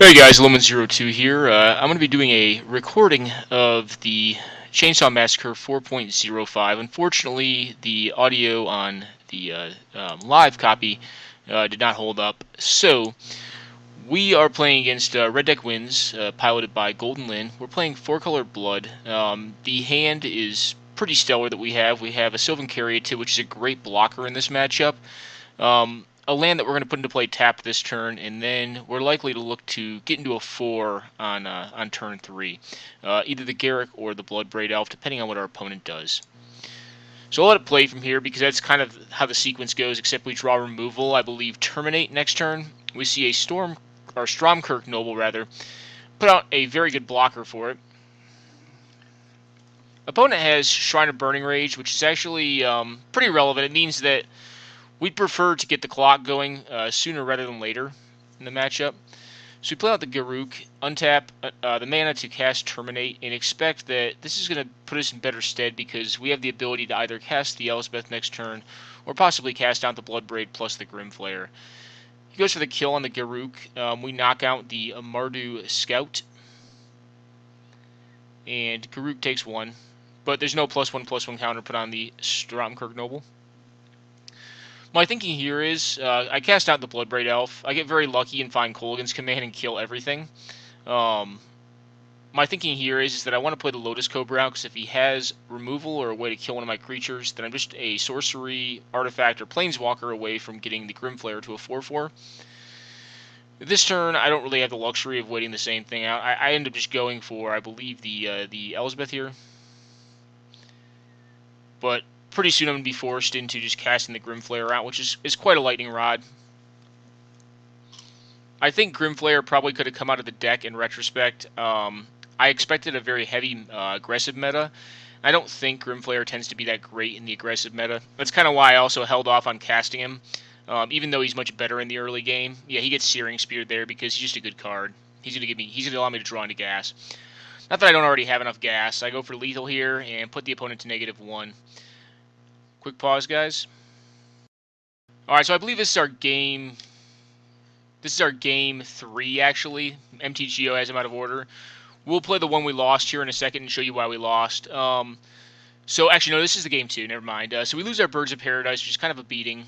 Hey guys, Lumen02 here. I'm going to be doing a recording of the Chainsaw Massacre 4.05. Unfortunately, the audio on the live copy did not hold up. So, we are playing against Red Deck Wins, piloted by Golden Lynn. We're playing 4-color Blood. The hand is pretty stellar that we have. We have a Sylvan Caryatid, which is a great blocker in this matchup. A land that we're going to put into play tapped this turn, and then we're likely to look to get into a 4 on turn 3. Either the Garrick or the Bloodbraid Elf, depending on what our opponent does. So I'll let it play from here, because that's kind of how the sequence goes, except we draw removal, I believe, Terminate next turn. We see a Stromkirk Noble, rather, put out a very good blocker for it. Opponent has Shrine of Burning Rage, which is actually pretty relevant. It means that we'd prefer to get the clock going sooner rather than later in the matchup. So we play out the Garruk, untap the mana to cast Terminate, and expect that this is going to put us in better stead because we have the ability to either cast the Elspeth next turn or possibly cast out the Bloodbraid plus the Grimflayer. He goes for the kill on the Garruk. We knock out the Mardu Scout, and Garruk takes 1, but there's no +1/+1 counter put on the Stromkirk Noble. My thinking here is, I cast out the Bloodbraid Elf. I get very lucky and find Kolaghan's Command and kill everything. My thinking here is that I want to play the Lotus Cobra out, because if he has removal or a way to kill one of my creatures, then I'm just a sorcery, artifact, or planeswalker away from getting the Grimflayer to a 4/4. This turn, I don't really have the luxury of waiting the same thing out. I end up just going for, I believe, the Elspeth here. But pretty soon I'm going to be forced into just casting the Grimflayer out, which is quite a lightning rod. I think Grimflayer probably could have come out of the deck in retrospect. I expected a very heavy aggressive meta. I don't think Grimflayer tends to be that great in the aggressive meta. That's kind of why I also held off on casting him, even though he's much better in the early game. Yeah, he gets Searing Spear there because he's just a good card. He's going to allow me to draw into gas. Not that I don't already have enough gas. I go for lethal here and put the opponent to -1. Quick pause, guys. Alright, so I believe this is our game. This is our game 3, actually. MTGO has them out of order. We'll play the one we lost here in a second and show you why we lost. So, actually, no, this is the game 2. Never mind. So we lose our Birds of Paradise, which is kind of a beating.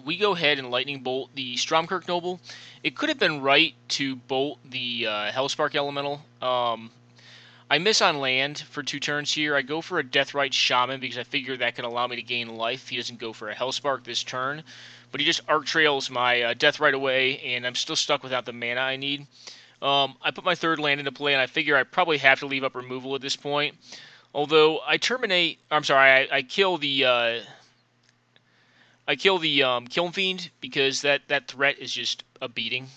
We go ahead and Lightning Bolt the Stromkirk Noble. It could have been right to bolt the Hellspark Elemental. I miss on land for 2 turns here. I go for a Deathrite Shaman because I figure that can allow me to gain life. He doesn't go for a Hellspark this turn, but he just Arc Trails my Deathrite away, and I'm still stuck without the mana I need. I put my 3rd land into play, and I figure I probably have to leave up removal at this point. Although I terminate, I'm sorry, I kill the Kiln Fiend because that threat is just a beating.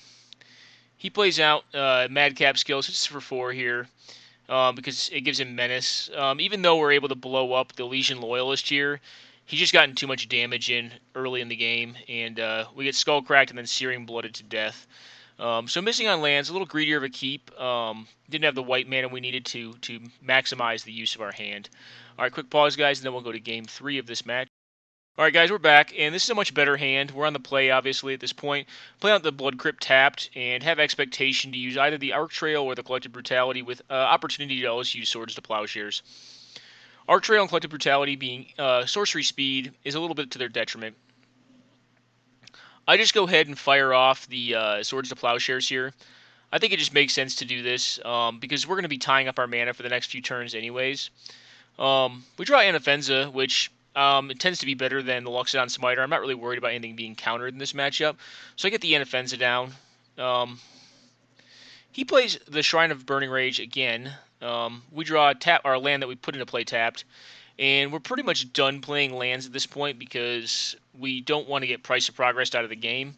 He plays out Madcap Skills. It's for 4 here. Because it gives him menace. Even though we're able to blow up the Legion Loyalist here, he's just gotten too much damage in early in the game, and we get Skull Cracked and then Searing Blooded to death. So missing on lands, a little greedier of a keep. Didn't have the white mana we needed to maximize the use of our hand. Alright, quick pause, guys, and then we'll go to game 3 of this match. Alright guys, we're back, and this is a much better hand. We're on the play, obviously, at this point. Play out the Blood Crypt tapped, and have expectation to use either the Arc Trail or the Collective Brutality with opportunity to always use Swords to Plowshares. Arc Trail and Collective Brutality being sorcery speed is a little bit to their detriment. I just go ahead and fire off the Swords to Plowshares here. I think it just makes sense to do this, because we're going to be tying up our mana for the next few turns anyways. We draw Anafenza, which it tends to be better than the Luxodon Smiter. I'm not really worried about anything being countered in this matchup. So I get the Anafenza down. He plays the Shrine of Burning Rage again. We draw our land that we put into play tapped. And we're pretty much done playing lands at this point because we don't want to get Price of Progress out of the game.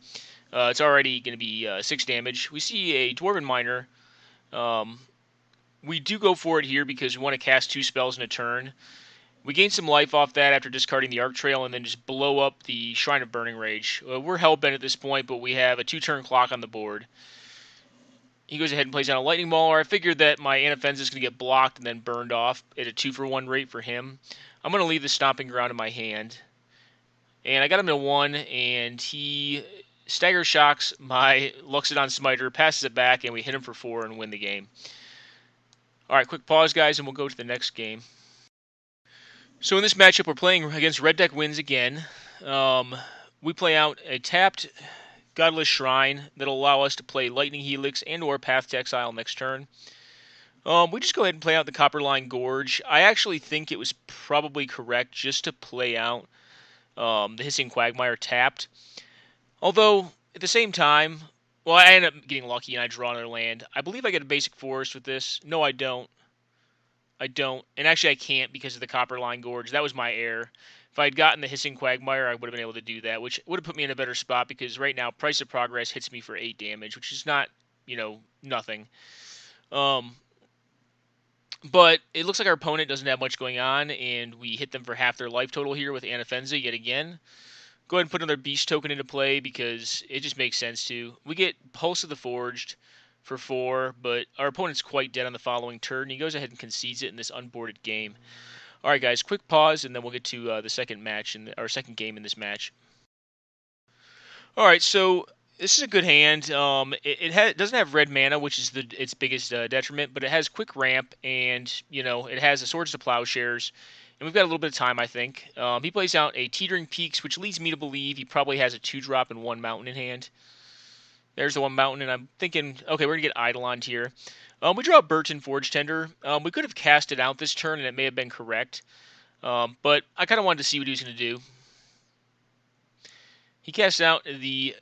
It's already going to be 6 damage. We see a Dwarven Miner. We do go for it here because we want to cast 2 spells in a turn. We gain some life off that after discarding the Arc Trail and then just blow up the Shrine of Burning Rage. We're hellbent at this point, but we have a 2-turn clock on the board. He goes ahead and plays down a Lightning Mauler. I figured that my Anafenza is going to get blocked and then burned off at a 2-for-1 rate for him. I'm going to leave the Stomping Ground in my hand. And I got him to 1, and he Stagger Shocks my Luxodon Smiter, passes it back, and we hit him for 4 and win the game. Alright, quick pause, guys, and we'll go to the next game. So in this matchup, we're playing against Red Deck Wins again. We play out a tapped Godless Shrine that'll allow us to play Lightning Helix and or Path to Exile next turn. We just go ahead and play out the Copperline Gorge. I actually think it was probably correct just to play out the Hissing Quagmire tapped. Although, at the same time, well, I end up getting lucky and I draw another land. I believe I get a basic forest with this. No, I don't. And actually I can't because of the Copperline Gorge. That was my error. If I had gotten the Hissing Quagmire, I would have been able to do that, which would have put me in a better spot because right now Price of Progress hits me for 8 damage, which is not, nothing. But it looks like our opponent doesn't have much going on, and we hit them for half their life total here with Anafenza yet again. Go ahead and put another Beast token into play because it just makes sense to. We get Pulse of the Forged for 4, but our opponent's quite dead on the following turn. He goes ahead and concedes it in this unboarded game. All right, guys, quick pause, and then we'll get to the second match, our second game in this match. All right, so this is a good hand. It doesn't have red mana, which is its biggest detriment, but it has quick ramp, and it has a Swords to Plowshares, and we've got a little bit of time, I think. He plays out a Teetering Peaks, which leads me to believe he probably has a 2-drop and 1 mountain in hand. There's the 1 mountain, and I'm thinking, okay, we're gonna get Eidolon here. We draw a Burton Forge Tender. We could have cast it out this turn, and it may have been correct, but I kind of wanted to see what he was gonna do. He casts out the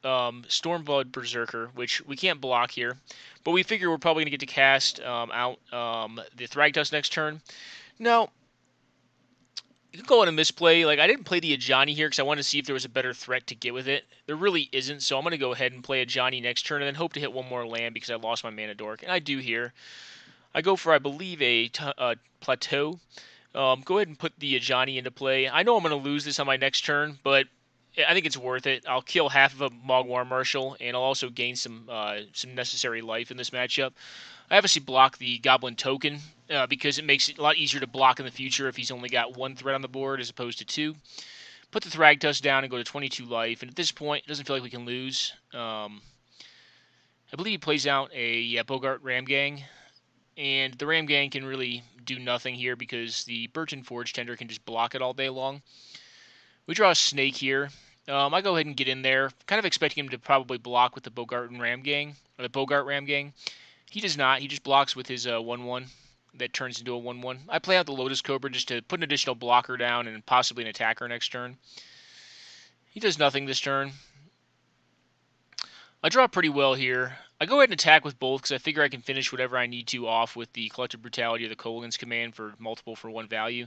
Stormblood Berserker, which we can't block here. But we figure we're probably going to get to cast out the Thragtusk next turn. Now, you can call it a misplay. Like, I didn't play the Ajani here because I wanted to see if there was a better threat to get with it. There really isn't, so I'm going to go ahead and play Ajani next turn and then hope to hit one more land because I lost my Mana Dork. And I do here. I go for, I believe, a Plateau. Go ahead and put the Ajani into play. I know I'm going to lose this on my next turn, but I think it's worth it. I'll kill half of a Mogwai Marshal, and I'll also gain some necessary life in this matchup. I obviously block the Goblin Token because it makes it a lot easier to block in the future if he's only got 1 threat on the board as opposed to 2. Put the Thragtusk down and go to 22 life, and at this point, it doesn't feel like we can lose. I believe he plays out a Bogart Ramgang, and the Ramgang can really do nothing here because the Burton Forge Tender can just block it all day long. We draw a Snake here. I go ahead and get in there, kind of expecting him to probably block with the Bogart Ramgang. He does not. He just blocks with his 1/1 that turns into a 1/1. I play out the Lotus Cobra just to put an additional blocker down and possibly an attacker next turn. He does nothing this turn. I draw pretty well here. I go ahead and attack with both because I figure I can finish whatever I need to off with the Collective Brutality or the Kolaghan's Command for multiple for 1 value.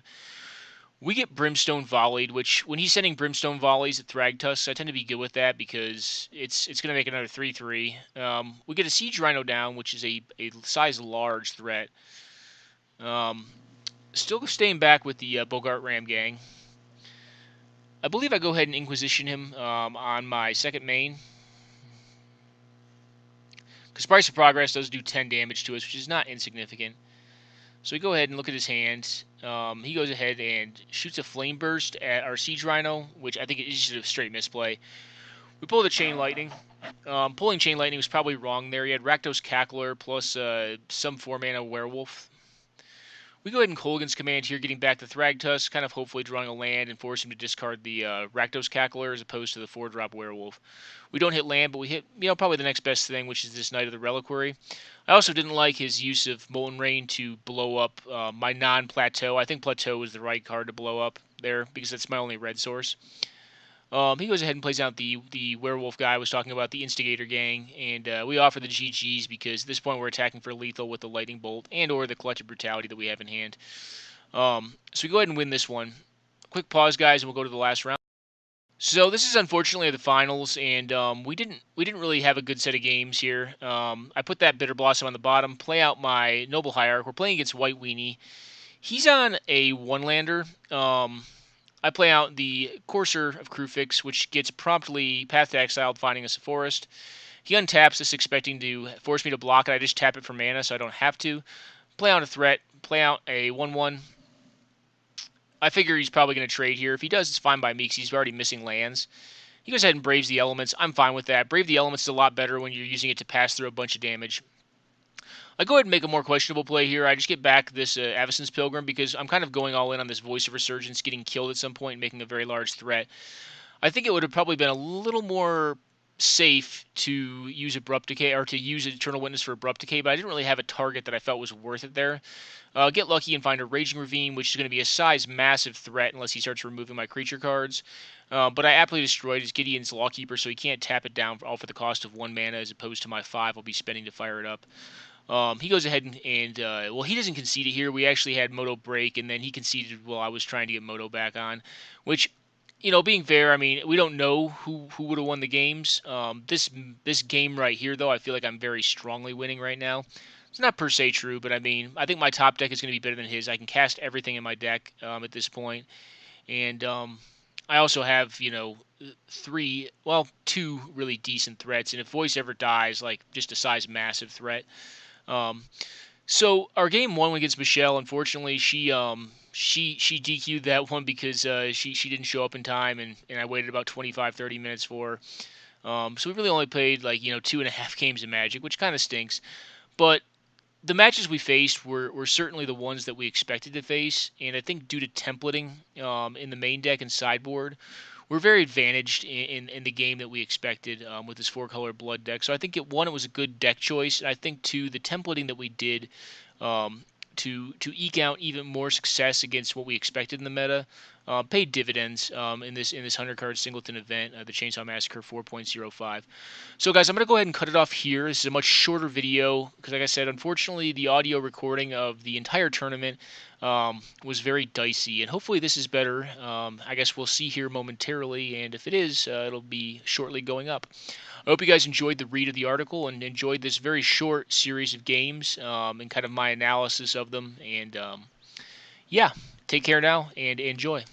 We get Brimstone Volleyed, which when he's sending Brimstone Volleys at Thragtusk, I tend to be good with that because it's going to make another 3/3. We get a Siege Rhino down, which is a size large threat. Still staying back with the Bogart Ramgang. I believe I go ahead and Inquisition him on my second main. Because Price of Progress does do 10 damage to us, which is not insignificant. So we go ahead and look at his hand. He goes ahead and shoots a Flame Burst at our Siege Rhino, which I think is just a straight misplay. We pull the Chain Lightning. Pulling Chain Lightning was probably wrong there. He had Rakdos Cackler plus some 4-mana Werewolf. We go ahead and Kolaghan's Command here, getting back the Thragtusk, kind of hopefully drawing a land and forcing him to discard the Rakdos Cackler as opposed to the 4-drop Werewolf. We don't hit land, but we hit probably the next best thing, which is this Knight of the Reliquary. I also didn't like his use of Molten Rain to blow up my non-Plateau. I think Plateau was the right card to blow up there because that's my only red source. He goes ahead and plays out the Werewolf guy I was talking about, the Instigator Gang, and we offer the GGs because at this point we're attacking for lethal with the Lightning Bolt and or the Collective Brutality that we have in hand. So we go ahead and win this one. Quick pause, guys, and we'll go to the last round. So this is unfortunately the finals, and we didn't really have a good set of games here. I put that Bitter Blossom on the bottom, play out my Noble Hierarch. We're playing against White Weenie. He's on a 1-lander. I play out the Courser of Crufix, which gets promptly Path to Exile, finding us a forest. He untaps this, expecting to force me to block it. I just tap it for mana, so I don't have to. Play out a threat, play out a 1/1. I figure he's probably going to trade here. If he does, it's fine by me, because he's already missing lands. He goes ahead and Braves the Elements. I'm fine with that. Brave the Elements is a lot better when you're using it to pass through a bunch of damage. I go ahead and make a more questionable play here. I just get back this Avacyn's Pilgrim because I'm kind of going all in on this Voice of Resurgence getting killed at some point and making a very large threat. I think it would have probably been a little more safe to use Abrupt Decay or to use Eternal Witness for Abrupt Decay, but I didn't really have a target that I felt was worth it there. Get lucky and find a Raging Ravine, which is going to be a size massive threat unless he starts removing my creature cards. But I aptly destroyed his Gideon's Lawkeeper, so he can't tap it down all for the cost of 1 mana as opposed to my 5 I'll be spending to fire it up. He goes ahead and well, he doesn't concede it here. We actually had Moto break, and then he conceded while I was trying to get Moto back on, which, being fair, I mean, we don't know who would have won the games. This game right here, though, I feel like I'm very strongly winning right now. It's not per se true, but I mean, I think my top deck is going to be better than his. I can cast everything in my deck at this point, and I also have two really decent threats. And if Voice ever dies, like just a size massive threat. Um, so our game one against Michelle, unfortunately, she DQ'd that one because she didn't show up in time, and I waited about 25, 30 minutes for her. So we really only played 2.5 games of Magic, which kind of stinks. But the matches we faced were certainly the ones that we expected to face, and I think due to templating in the main deck and sideboard, we're very advantaged in the game that we expected with this 4-color blood deck. So I think it was a good deck choice, and I think two, the templating that we did to eke out even more success against what we expected in the meta paid dividends in this 100-card singleton event, the Chainsaw Massacre 4.05. So guys, I'm going to go ahead and cut it off here. This is a much shorter video because, like I said, unfortunately the audio recording of the entire tournament was very dicey, and hopefully this is better. I guess we'll see here momentarily, and if it is, it'll be shortly going up. I hope you guys enjoyed the read of the article and enjoyed this very short series of games and kind of my analysis of them. And yeah, take care now and enjoy.